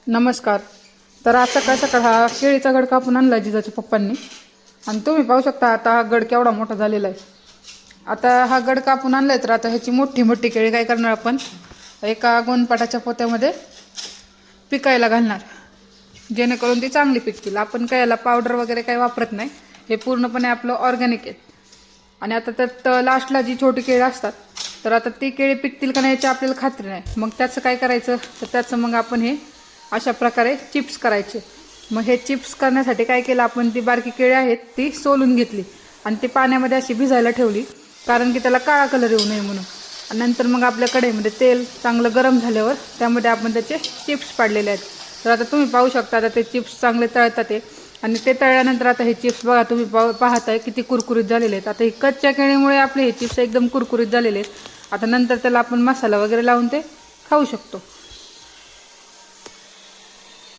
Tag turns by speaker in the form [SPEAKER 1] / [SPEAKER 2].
[SPEAKER 1] नमस्कार. तर आज सकाळ सकाळ हा केळीचा गड कापून आणला जिजाच्या पप्पांनी आणि तुम्ही पाहू शकता आता हा गड केवढा मोठा झालेला आहे. आता हा गड कापून आणलाय तर आता ह्याची मोठी मोठी केळी काय करणार आपण एका गोणपाटाच्या पोत्यामध्ये पिकायला घालणार, जेणेकरून ती चांगली पिकतील. आपण काय याला पावडर वगैरे काही वापरत नाही, हे पूर्णपणे आपलं ऑर्गॅनिक आहे. आणि आता त्यात लास्टला जी छोटी केळी असतात तर आता ती केळी पिकतील का नाही याची आपल्याला खात्री नाही. मग त्याचं काय करायचं तर त्याचं मग आपण हे अशा प्रकारे चिप्स करायचे. मग हे चिप्स करण्यासाठी काय केलं आपण, ती बारकी केळी आहेत ती सोलून घेतली आणि ती पाण्यामध्ये अशी भिजायला ठेवली, कारण की त्याला काळा कलर येऊ नये म्हणून. आणि नंतर मग आपल्या कढईमध्ये तेल चांगलं गरम झाल्यावर त्यामध्ये आपण त्याचे चिप्स पाडलेले आहेत. तर आता तुम्ही पाहू शकता आता ते चिप्स चांगले तळतात ते, आणि ते तळल्यानंतर आता हे चिप्स बघा तुम्ही पाहताय किती कुरकुरीत झालेले आहेत. आता हे कच्च्या केळीमुळे आपले हे चिप्स एकदम कुरकुरीत झालेले आहेत. आता नंतर त्याला आपण मसाला वगैरे लावून ते खाऊ शकतो.